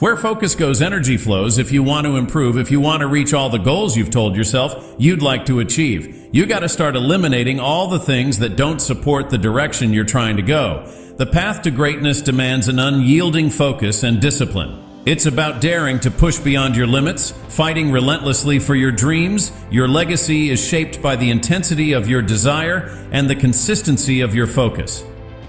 Where focus goes, energy flows. If you want to improve, if you want to reach all the goals you've told yourself you'd like to achieve, you got to start eliminating all the things that don't support the direction you're trying to go. The path to greatness demands an unyielding focus and discipline. It's about daring to push beyond your limits, fighting relentlessly for your dreams. Your legacy is shaped by the intensity of your desire and the consistency of your focus.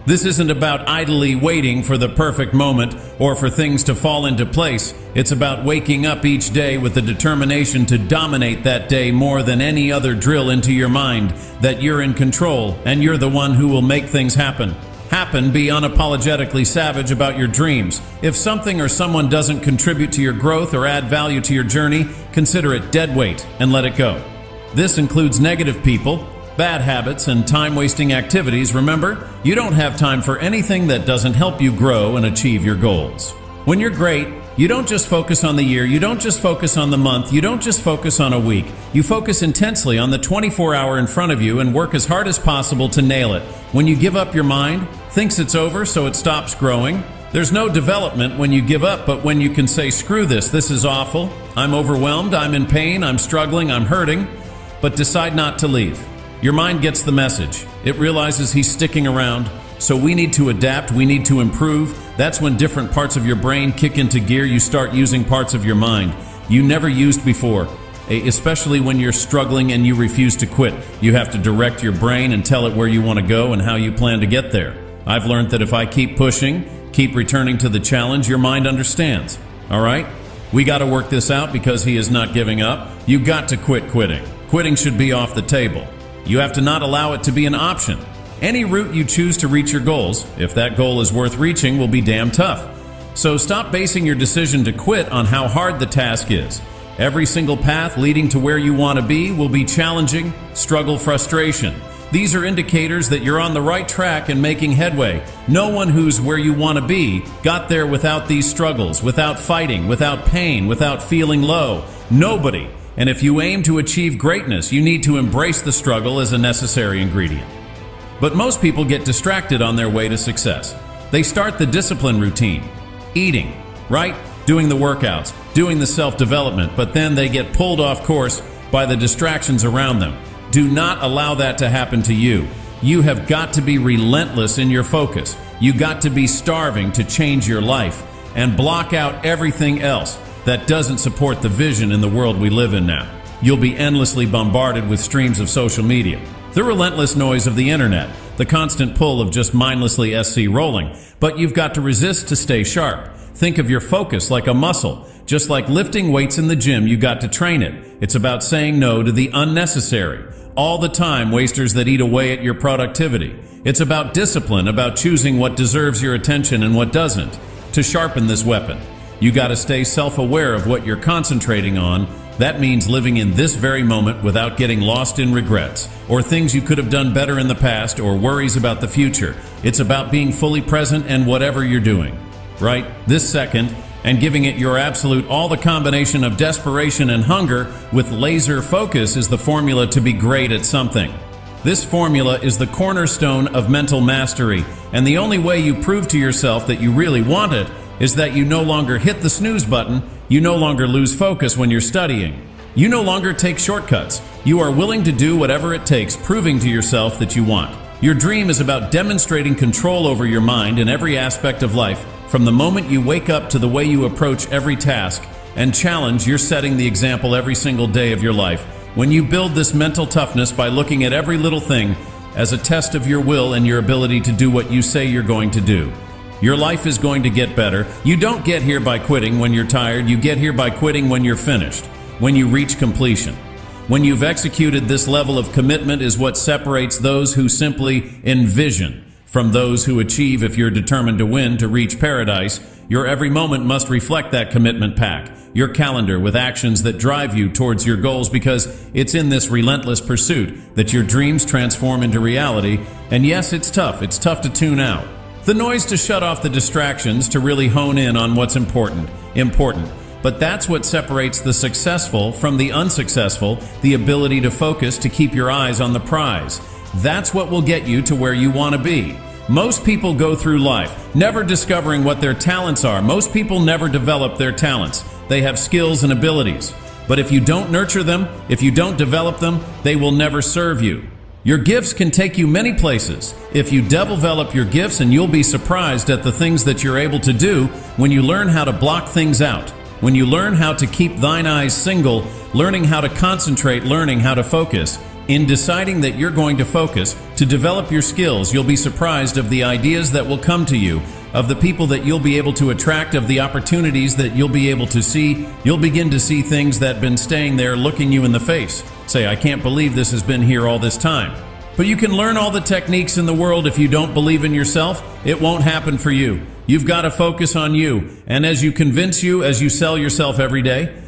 This isn't about idly waiting for the perfect moment or for things to fall into place. It's about waking up each day with the determination to dominate that day more than any other. Drill into your mind that you're in control and you're the one who will make things happen. Be unapologetically savage about your dreams. If something or someone doesn't contribute to your growth or add value to your journey, consider it dead weight and let it go. This includes negative people, bad habits, and time-wasting activities. Remember, you don't have time for anything that doesn't help you grow and achieve your goals. When you're great, you don't just focus on the year, you don't just focus on the month, you don't just focus on a week. You focus intensely on the 24-hour in front of you and work as hard as possible to nail it. When you give up, your mind thinks it's over, so it stops growing. There's no development when you give up, but when you can say, screw this is awful, I'm overwhelmed, I'm in pain, I'm struggling, I'm hurting, but decide not to leave. Your mind gets the message. It realizes he's sticking around, so we need to adapt, we need to improve. That's when different parts of your brain kick into gear. You start using parts of your mind you never used before, especially when you're struggling and you refuse to quit. You have to direct your brain and tell it where you want to go and how you plan to get there. I've learned that if I keep pushing, keep returning to the challenge, your mind understands. All right? We got to work this out because he is not giving up. You got to quit quitting. Quitting should be off the table. You have to not allow it to be an option. Any route you choose to reach your goals, if that goal is worth reaching, will be damn tough. So stop basing your decision to quit on how hard the task is. Every single path leading to where you want to be will be challenging, struggle, frustration. These are indicators that you're on the right track and making headway. No one who's where you want to be got there without these struggles, without fighting, without pain, without feeling low. Nobody. And if you aim to achieve greatness, you need to embrace the struggle as a necessary ingredient. But most people get distracted on their way to success. They start the discipline routine, eating, right? Doing the workouts, doing the self-development, but then they get pulled off course by the distractions around them. Do not allow that to happen to you. You have got to be relentless in your focus. You got to be starving to change your life and block out everything else that doesn't support the vision in the world we live in now. You'll be endlessly bombarded with streams of social media, the relentless noise of the internet, the constant pull of just mindlessly rolling. But you've got to resist to stay sharp. Think of your focus like a muscle. Just like lifting weights in the gym, you got to train it. It's about saying no to the unnecessary, all the time wasters that eat away at your productivity. It's about discipline, about choosing what deserves your attention and what doesn't. To sharpen this weapon, you got to stay self-aware of what you're concentrating on. That means living in this very moment without getting lost in regrets, or things you could have done better in the past, or worries about the future. It's about being fully present and whatever you're doing, right this second, and giving it your absolute all. The combination of desperation and hunger with laser focus is the formula to be great at something. This formula is the cornerstone of mental mastery, and the only way you prove to yourself that you really want it is that you no longer hit the snooze button, you no longer lose focus when you're studying, you no longer take shortcuts. You are willing to do whatever it takes, proving to yourself that you want. Your dream is about demonstrating control over your mind in every aspect of life. From the moment you wake up to the way you approach every task and challenge, you're setting the example every single day of your life. When you build this mental toughness by looking at every little thing as a test of your will and your ability to do what you say you're going to do, your life is going to get better. You don't get here by quitting when you're tired. You get here by quitting when you're finished, when you reach completion. When you've executed, this level of commitment is what separates those who simply envision from those who achieve. If you're determined to win, to reach paradise, your every moment must reflect that commitment. Pack your calendar with actions that drive you towards your goals, because it's in this relentless pursuit that your dreams transform into reality. And yes, it's tough. It's tough to tune out the noise, to shut off the distractions, to really hone in on what's important. But that's what separates the successful from the unsuccessful, the ability to focus, to keep your eyes on the prize. That's what will get you to where you want to be. Most people go through life never discovering what their talents are. Most people never develop their talents. They have skills and abilities. But if you don't nurture them, if you don't develop them, they will never serve you. Your gifts can take you many places. If you develop your gifts, and you'll be surprised at the things that you're able to do when you learn how to block things out. When you learn how to keep thine eyes single, learning how to concentrate, learning how to focus. In deciding that you're going to focus, to develop your skills, you'll be surprised of the ideas that will come to you, of the people that you'll be able to attract, of the opportunities that you'll be able to see. You'll begin to see things that have been staying there looking you in the face. Say, I can't believe this has been here all this time. But you can learn all the techniques in the world. If you don't believe in yourself, it won't happen for you. You've got to focus on you. And as you convince you, as you sell yourself every day,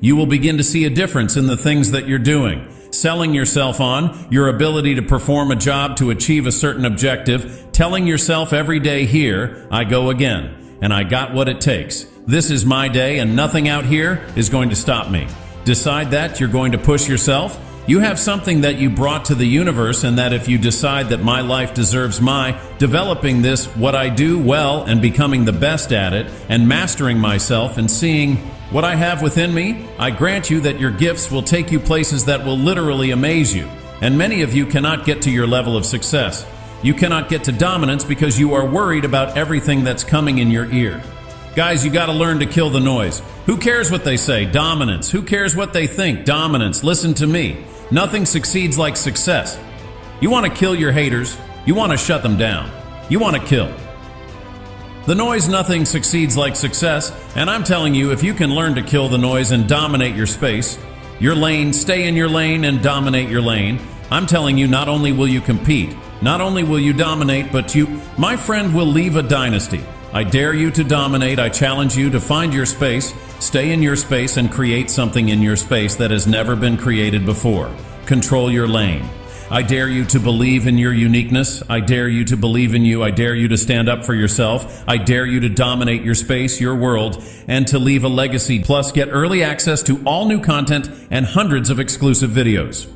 you will begin to see a difference in the things that you're doing. Selling yourself on your ability to perform a job, to achieve a certain objective, telling yourself every day, here I go again, and I got what it takes. This is my day, and nothing out here is going to stop me. Decide that you're going to push yourself. You have something that you brought to the universe, and that if you decide that my life deserves my developing this, what I do well, and becoming the best at it, and mastering myself, and seeing what I have within me, I grant you that your gifts will take you places that will literally amaze you. And many of you cannot get to your level of success. You cannot get to dominance because you are worried about everything that's coming in your ear. Guys, you got to learn to kill the noise. Who cares what they say? Dominance. Who cares what they think? Dominance. Listen to me. Nothing succeeds like success. You want to kill your haters. You want to shut them down. You want to kill the noise. Nothing succeeds like success. And I'm telling you, if you can learn to kill the noise and dominate your space, your lane, stay in your lane and dominate your lane, I'm telling you, not only will you compete, not only will you dominate, but you, my friend, will leave a dynasty. I dare you to dominate. I challenge you to find your space, stay in your space, and create something in your space that has never been created before. Control your lane. I dare you to believe in your uniqueness. I dare you to believe in you. I dare you to stand up for yourself. I dare you to dominate your space, your world, and to leave a legacy. Plus, get early access to all new content and hundreds of exclusive videos.